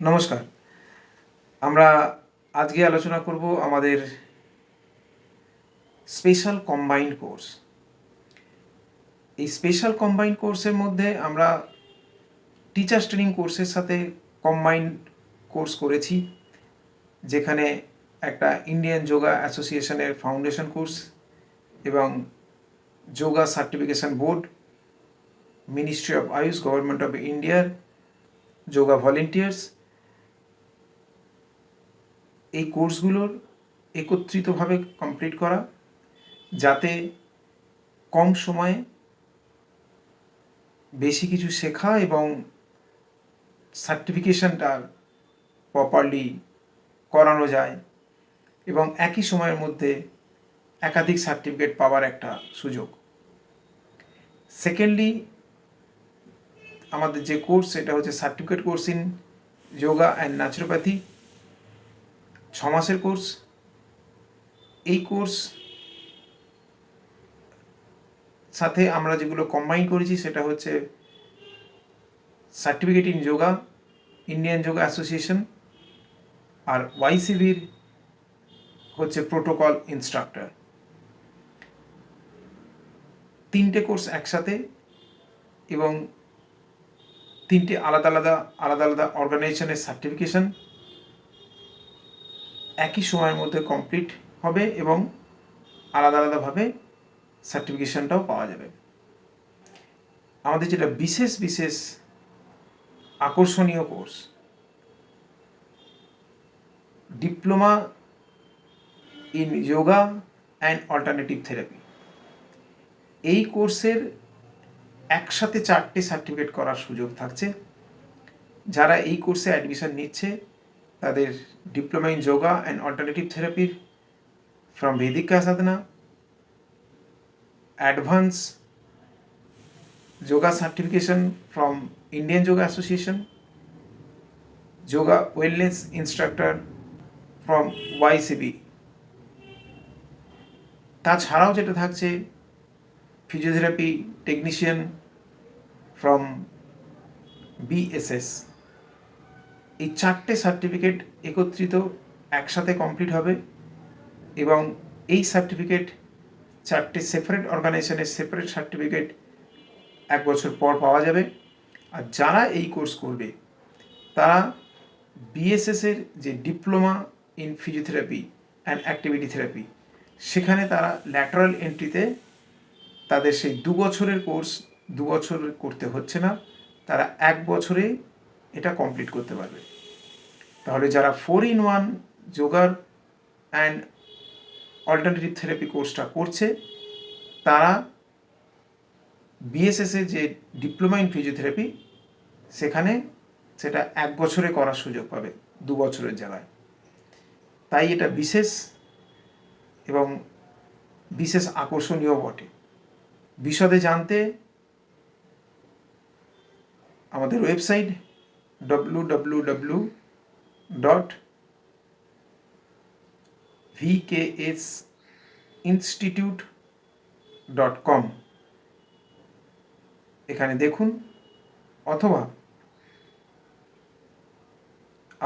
নমস্কার। আমরা আজকে আলোচনা করব আমাদের স্পেশাল কম্বাইন্ড কোর্স। এই স্পেশাল কম্বাইন্ড কোর্সের মধ্যে আমরা টিচার্স ট্রেনিং কোর্সের সাথে কম্বাইন্ড কোর্স করেছি, যেখানে একটা ইন্ডিয়ান যোগা অ্যাসোসিয়েশনের ফাউন্ডেশন কোর্স এবং yoga certification board, ministry of Ayush, government of ইন্ডিয়ার যোগা ভলেন্টিয়ার্স, এই কোর্সগুলোর একত্রিতভাবে কমপ্লিট করা, যাতে কম সময়ে বেশি কিছু শেখা এবং সার্টিফিকেশনটা প্রপারলি করানো যায় এবং একই সময়ের মধ্যে একাধিক সার্টিফিকেট পাওয়ার একটা সুযোগ। সেকেন্ডলি, আমাদের যে কোর্স সেটা হচ্ছে certificate course in yoga and naturopathy, 6 মাসের কোর্স। এই কোর্স সাথে আমরা যেগুলো কম্বাইন করেছি সেটা হচ্ছে certificate in yoga, Indian yoga association, আর ওয়াইসিভির হচ্ছে প্রোটোকল ইনস্ট্রাক্টর। 3টে কোর্স একসাথে এবং 3টে আলাদা আলাদা অর্গানাইজেশনের সার্টিফিকেশন একই সময়ের মধ্যে কমপ্লিট হবে এবং আলাদাভাবে সার্টিফিকেশনটাও পাওয়া যাবে। আমাদের যেটা বিশেষ আকর্ষণীয় course, diploma in yoga and alternative therapy. এই কোর্সের একসাথে 4টে সার্টিফিকেট করার সুযোগ থাকছে। যারা এই কোর্সে অ্যাডমিশন নিচ্ছে তাদের diploma in yoga and alternative থেরাপির from Vedika Sadhana, advance yoga certification from Indian yoga association, yoga wellness instructor from YCB. তাছাড়াও যেটা থাকছে ফিজিওথেরাপি টেকনিশিয়ান ফ্রম বিএসএস। এই 4টে সার্টিফিকেট একত্রিত একসাথে কমপ্লিট হবে এবং এই সার্টিফিকেট 4টে সেপারেট অর্গানাইজেশনের সেপারেট সার্টিফিকেট 1 বছর পর পাওয়া যাবে। আর যারা এই কোর্স করবে তারা বিএসএসের যে diploma in physiotherapy and activity therapy, সেখানে তারা ল্যাটারাল এন্ট্রিতে তাদের সেই 2 বছরের কোর্স 2 বছর করতে হচ্ছে না, তারা 1 বছরে এটা কমপ্লিট করতে পারবে। তাহলে যারা 4-in-1 যোগার অ্যান্ড অল্টারনেটিভ থেরাপি কোর্সটা করছে তারা বিএসএসের যে ডিপ্লোমা ইন ফিজিওথেরাপি সেখানে সেটা 1 বছরে করার সুযোগ পাবে 2 বছরের জায়গায়। তাই এটা বিশেষ এবং বিশেষ আকর্ষণীয় বটে। বিশদে জানতে আমাদের ওয়েবসাইট www.vksinstitute.com এখানে দেখুন, অথবা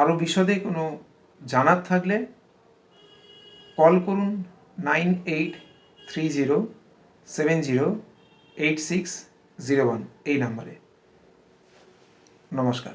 আরও বিশদে কোনো জানার থাকলে কল করুন 9830708601 এই নাম্বারে। নমস্কার।